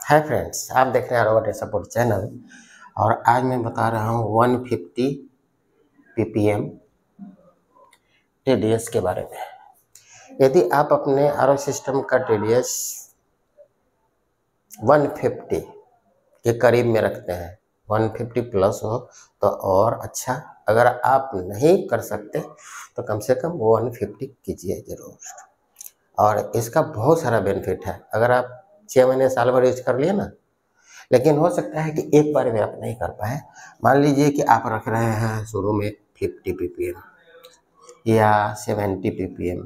Hi friends, आप देख रहे हैं रोबोट सपोर्ट चैनल और आज मैं बता रहा हूँ 150 ppm TDS के बारे में। यदि आप अपने आरओ सिस्टम का TDS 150 के करीब में रखते हैं, 150 प्लस हो तो और अच्छा। अगर आप नहीं कर सकते तो कम से कम 150 कीजिए ज़रूर। और इसका बहुत सारा बेनिफिट है। अगर आप 6 महीने साल भर यूज कर लिए ना, लेकिन हो सकता है कि एक बार में आप नहीं कर पाए। मान लीजिए कि आप रख रहे हैं शुरू में 50 ppm या 70 ppm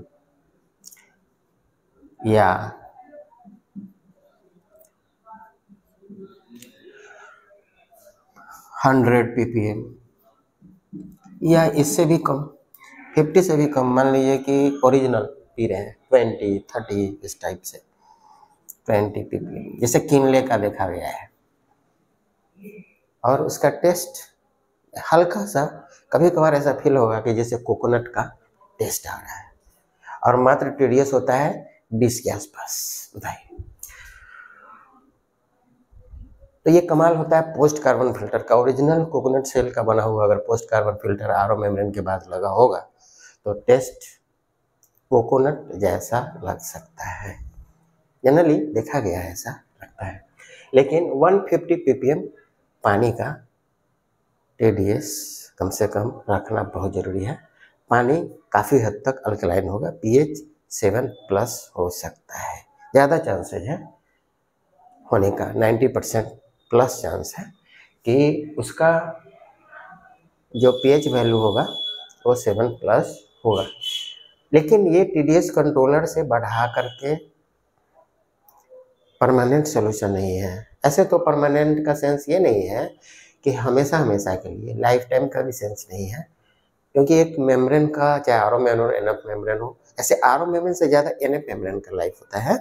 या 100 ppm या इससे भी कम, 50 से भी कम। मान लीजिए कि ओरिजिनल पी रहे हैं 20, 30 इस टाइप से 20 ppm, जैसे किनले का देखा गया है। और उसका टेस्ट हल्का सा कभी कभार ऐसा फील होगा कि जैसे कोकोनट का टेस्ट आ रहा है, और मात्र TDS होता है 20 के आसपास। बताइए, तो ये कमाल होता है पोस्ट कार्बन फिल्टर का। ओरिजिनल कोकोनट सेल का बना हुआ अगर post carbon filter RO membrane के बाद लगा होगा तो टेस्ट कोकोनट जैसा लग सकता है। जनरली देखा गया है, ऐसा लगता है। लेकिन 150 ppm पानी का TDS कम से कम रखना बहुत ज़रूरी है। पानी काफ़ी हद तक अल्कलाइन होगा, pH 7+ हो सकता है। ज़्यादा चांसेज है होने का, 90% प्लस चांस है कि उसका जो pH वैल्यू होगा वो 7+ होगा। लेकिन ये TDS कंट्रोलर से बढ़ा करके परमानेंट सोल्यूशन नहीं है। ऐसे तो परमानेंट का सेंस ये नहीं है कि हमेशा हमेशा के लिए, लाइफ टाइम का भी सेंस नहीं है। क्योंकि एक मेम्ब्रेन का, चाहे आरओ मेम्ब्रेन हो, एनएफ मेम्ब्रेन हो, ऐसे आरओ मेम्ब्रेन से ज़्यादा एनएफ मेम्ब्रेन का लाइफ होता है।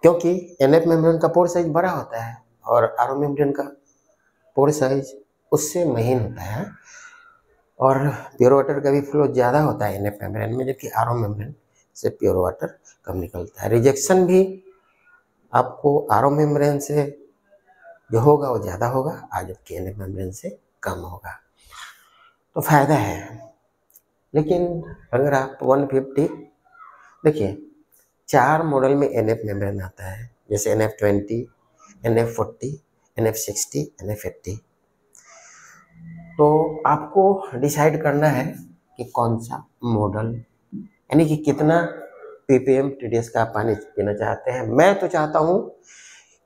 क्योंकि एनएफ मेम्ब्रेन का पोर साइज बड़ा होता है और आरओ मेम्ब्रेन का पोर साइज उससे महीन होता है, और प्योर वाटर का भी फ्लो ज़्यादा होता है एनएफ मेम्ब्रेन में, जबकि आरओ मेम्ब्रेन से प्योर वाटर कम निकलता है। रिजेक्शन भी आपको आरओ मेम्ब्रेन से जो होगा वो ज़्यादा होगा, जबकि एनएफ मेम्ब्रेन से कम होगा। तो फायदा है। लेकिन अगर आप 150, देखिए 4 मॉडल में एनएफ मेम्ब्रेन आता है, जैसे NF20, NF40, NF60, NF80। तो आपको डिसाइड करना है कि कौन सा मॉडल, यानी कि कितना ppm TDS का पानी पीना चाहते हैं। मैं तो चाहता हूँ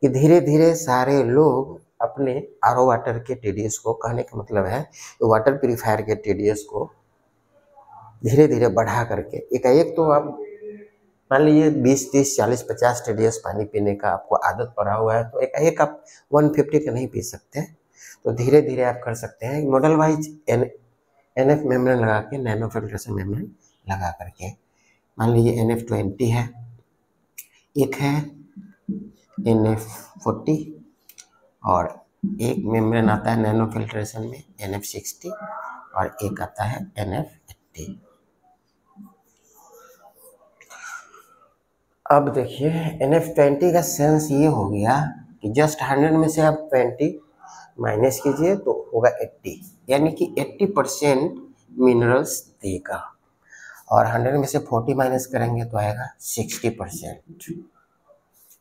कि धीरे धीरे सारे लोग अपने आरओ वाटर के TDS को, कहने का मतलब है तो वाटर प्यूरिफायर के TDS को धीरे धीरे बढ़ा करके, एक तो आप मान लीजिए 20, 30, 40, 50 TDS पानी पीने का आपको आदत पड़ा हुआ है, तो एक आप 150 का नहीं पी सकते। तो धीरे धीरे आप कर सकते हैं मॉडल वाइज NF मेम्ब्रेन लगा के, नैनो फिल्ट्रेशन मेम्ब्रेन लगा करके। मान लीजिए NF20 है, एक है NF40, और एक मेम्ब्रेन आता है नैनो फिल्ट्रेशन में NF60, और एक आता है NF80। अब देखिए NF20 का सेंस ये हो गया कि जस्ट 100 में से आप 20 माइनस कीजिए तो होगा 80, यानी कि 80% मिनरल्स देगा। और 100 में से 40 माइनस करेंगे तो आएगा 60%।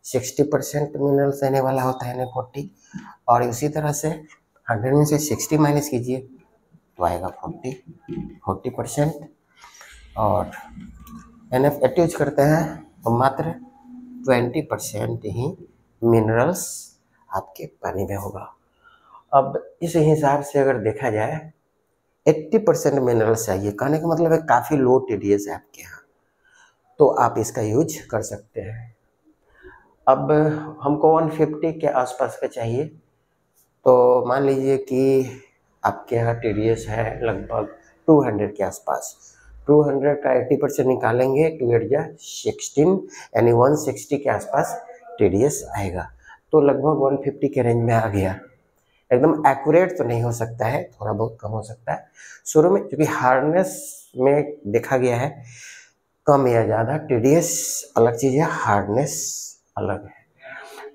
60% मिनरल्स देने वाला होता है NF40। और उसी तरह से 100 में से 60 माइनस कीजिए तो आएगा 40%। और NF80 यूज करते हैं तो मात्र 20% ही मिनरल्स आपके पानी में होगा। अब इस हिसाब से अगर देखा जाए 80% मिनरल्स चाहिए, कहने का मतलब है काफ़ी लो TDS है आपके यहाँ, तो आप इसका यूज कर सकते हैं। अब हमको 150 के आसपास का चाहिए, तो मान लीजिए कि आपके यहाँ TDS है लगभग 200 के आसपास। 200 का 80% निकालेंगे तो 8 जा 16, यानी 160 के आसपास TDS आएगा। तो लगभग 150 के रेंज में आ गया। एकदम एक्यूरेट तो नहीं हो सकता है, थोड़ा बहुत कम हो सकता है शुरू में, क्योंकि हार्डनेस में देखा गया है कम या ज़्यादा। TDS अलग चीज़ है, हार्डनेस अलग है।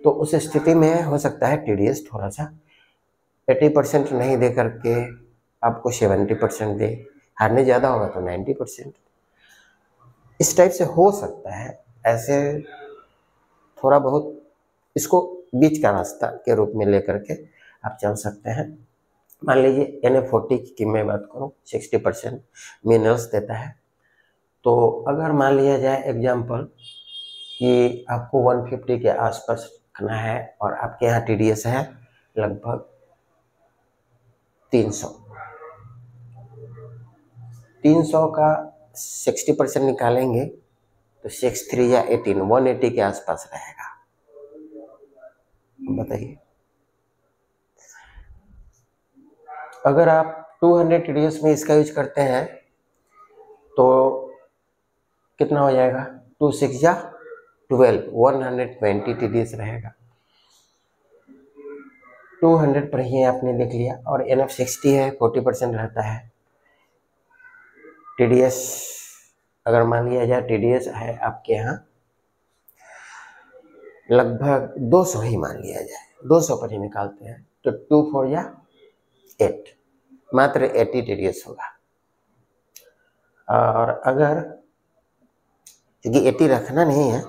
तो उस स्थिति में हो सकता है TDS थोड़ा सा 80% नहीं दे करके आपको 70% दे, हारने ज़्यादा होगा तो 90%, इस टाइप से हो सकता है। ऐसे थोड़ा बहुत इसको बीच का रास्ता के रूप में लेकर के आप चल सकते हैं। मान लीजिए NF40 की मैं बात करूं 60% मिनरल्स देता है, तो अगर मान लिया जाए एग्जाम्पल कि आपको 150 के आसपास रखना है और आपके यहाँ TDS है लगभग 300 का 60% निकालेंगे तो 63 या 180 के आसपास रहेगा। बताइए, अगर आप 200 TDS में इसका यूज करते हैं तो कितना हो जाएगा, 2 6 या 12, 120 TDS रहेगा। 200 पर ही आपने लिख लिया और NF60 है, 40% रहता है। TDS अगर मान लिया जाए TDS है आपके यहाँ लगभग 200 ही मान लिया जाए, 200 पर ही निकालते हैं तो 2 4 या 8, मात्र 80 TDS होगा। और अगर क्योंकि 80 रखना नहीं है,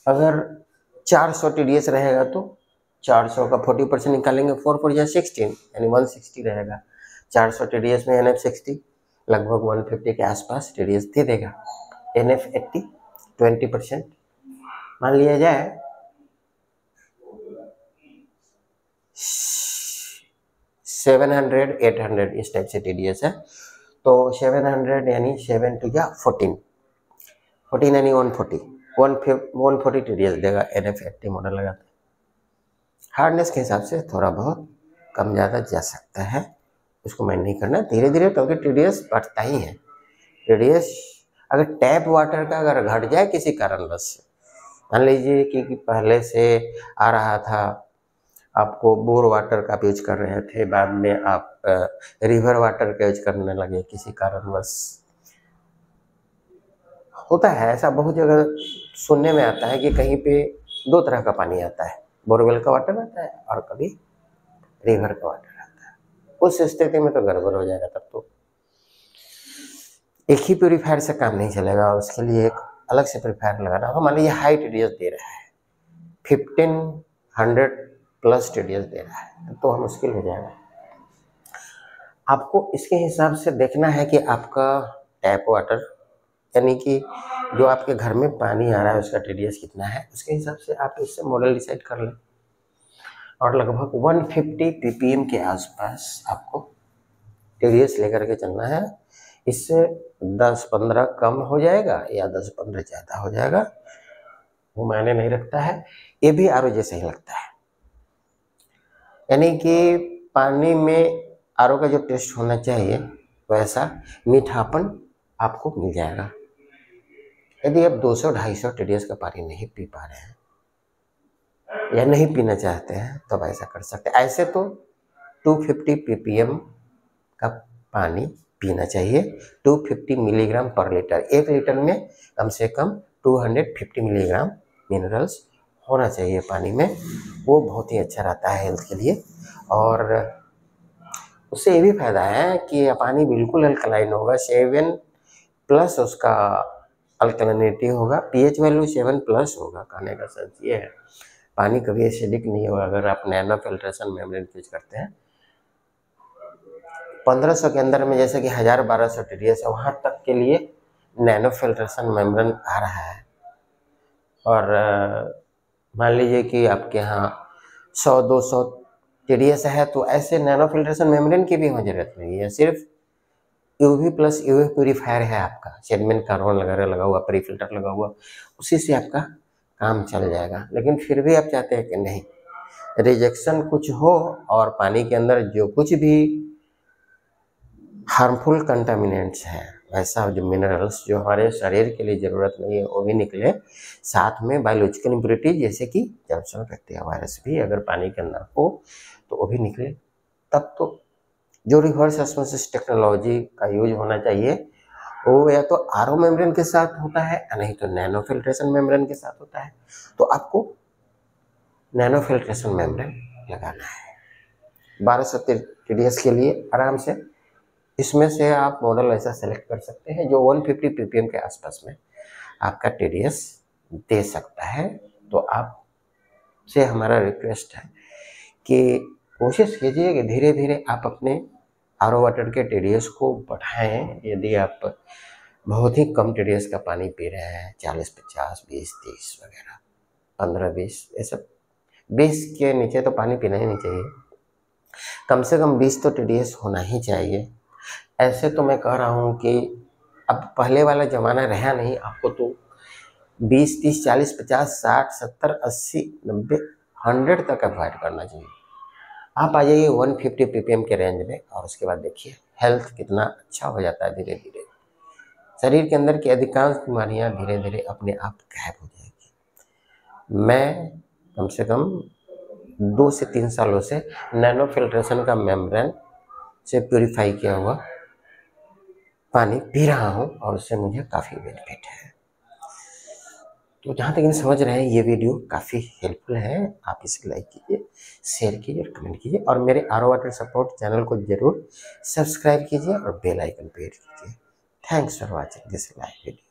अगर 400 TDS रहेगा तो 400 का 40% निकालेंगे, 4 4 या 16 यानी 160 रहेगा। 400 TDS में NF60 लगभग 150 के आसपास TDS दे देगा। NF80 20% मान लिया जाए 700 800 इस टाइप से TDS है, तो 700 यानी 7 2 या 14 यानी 140 TDS देगा। NF80 मॉडल लगाते हैं, हार्डनेस के हिसाब से थोड़ा बहुत कम ज़्यादा जा सकता है, उसको मैंने नहीं करना धीरे धीरे, क्योंकि TDS बढ़ता ही है। TDS अगर टैप वाटर का अगर घट जाए किसी कारणवश से, मान लीजिए कि पहले से आ रहा था, आपको बोर वाटर का यूज कर रहे थे, बाद में आप रिवर वाटर का यूज करने लगे किसी कारणवश, होता है ऐसा, बहुत जगह सुनने में आता है कि कहीं पे 2 तरह का पानी आता है, बोरवेल का वाटर आता है और कभी रिवर का वाटर आता है। उस स्थिति में तो गड़बड़ हो जाएगा, तब तो एक ही प्योरीफायर से काम नहीं चलेगा, उसके लिए एक अलग से प्योरीफायर लगाना होगा। मान लीजिए हाई TDS दे रहा है, 1500 प्लस TDS दे रहा है, तो वह मुश्किल हो जाएगा। आपको इसके हिसाब से देखना है कि आपका टैप वाटर यानी कि जो आपके घर में पानी आ रहा है उसका TDS कितना है, उसके हिसाब से आप इससे मॉडल डिसाइड कर लें। और लगभग 150 ppm के आसपास आपको TDS लेकर के चलना है। इससे 10-15 कम हो जाएगा या 10-15 ज़्यादा हो जाएगा, वो मायने नहीं रखता है। ये भी RO जैसा ही लगता है, यानी कि पानी में RO का जो टेस्ट होना चाहिए वैसा मीठापन आपको मिल जाएगा। यदि आप 200-250 TDS का पानी नहीं पी पा रहे हैं या नहीं पीना चाहते हैं तब ऐसा कर सकते हैं। ऐसे तो 250 ppm का पानी पीना चाहिए, 250 मिलीग्राम पर लीटर। 1 लीटर में कम से कम 250 मिलीग्राम मिनरल्स होना चाहिए पानी में, वो बहुत ही अच्छा रहता है हेल्थ के लिए। और उससे ये भी फायदा है कि पानी बिल्कुल अल्कलाइन होगा, 7+ उसका अल्कलिनिटी होगा, pH वैल्यू 7+ होगा। कहने का सेंस ये है पानी कभी एसिडिक नहीं होगा अगर आप नैनो फिल्ट्रेशन मेम्ब्रेन यूज करते हैं। 1500 के अंदर में जैसे कि 1000-1200 TDS है, वहाँ तक के लिए नैनो फिल्ट्रेशन मेम्ब्रेन आ रहा है। और मान लीजिए कि आपके यहाँ 100-200 TDS है, तो ऐसे नैनो फिल्ट्रेशन मेम्ब्रेन की भी जरूरत नहीं है, सिर्फ UV+ UV प्योरीफायर है आपका, सेडमेंट कार्बन वगैरह लगा हुआ, प्री फिल्टर लगा हुआ, उसी से आपका काम चल जाएगा। लेकिन फिर भी आप चाहते हैं कि नहीं, रिजेक्शन कुछ हो और पानी के अंदर जो कुछ भी हार्मफुल कंटामिनेंट्स हैं, वैसा जो मिनरल्स जो हमारे शरीर के लिए ज़रूरत नहीं है वो भी निकले, साथ में बायोलॉजिकल इम्प्योरिटी जैसे कि जर्मस, बैक्टीरिया, वायरस भी अगर पानी के अंदर हो तो वो भी निकले। तब तो जो रिवर्स ऑस्मोसिस टेक्नोलॉजी का यूज होना चाहिए वो या तो आरओ मेम्ब्रेन के साथ होता है या नहीं तो नैनो फिल्ट्रेशन मेम्ब्रेन के साथ होता है। तो आपको नैनो फिल्ट्रेशन मेम्ब्रेन लगाना है 1200 TDS के लिए आराम से। इसमें से आप मॉडल ऐसा सेलेक्ट कर सकते हैं जो 150 ppm के आसपास में आपका TDS दे सकता है। तो आपसे हमारा रिक्वेस्ट है कि कोशिश कीजिए कि धीरे धीरे आप अपने आरओ वाटर के TDS को बढ़ाएं। यदि आप बहुत ही कम TDS का पानी पी रहे हैं, 40, 50, 20, 30 वगैरह, 15, 20, ये सब 20 के नीचे तो पानी पीना ही नहीं चाहिए। कम से कम 20 तो TDS होना ही चाहिए। ऐसे तो मैं कह रहा हूँ कि अब पहले वाला ज़माना रहा नहीं, आपको तो 20, 30, 40, 50, 60, 70, 80, 90, 100 तक अवॉइड करना चाहिए। आप आ जाइए 150 ppm के रेंज में और उसके बाद देखिए हेल्थ कितना अच्छा हो जाता है। धीरे धीरे शरीर के अंदर की अधिकांश बीमारियां धीरे धीरे अपने आप गायब हो जाएगी। मैं कम से कम 2 से 3 सालों से नैनो फिल्ट्रेशन का मेम्ब्रेन से प्यूरिफाई किया हुआ पानी पी रहा हूँ और उससे मुझे काफ़ी बेनिफिट है। तो जहाँ तक समझ रहे हैं ये वीडियो काफ़ी हेल्पफुल है। आप इसे लाइक कीजिए, शेयर कीजिए और कमेंट कीजिए और मेरे आरओ वाटर सपोर्ट चैनल को जरूर सब्सक्राइब कीजिए और बेल आइकन पे हिट कीजिए। Thanks for watching this live video.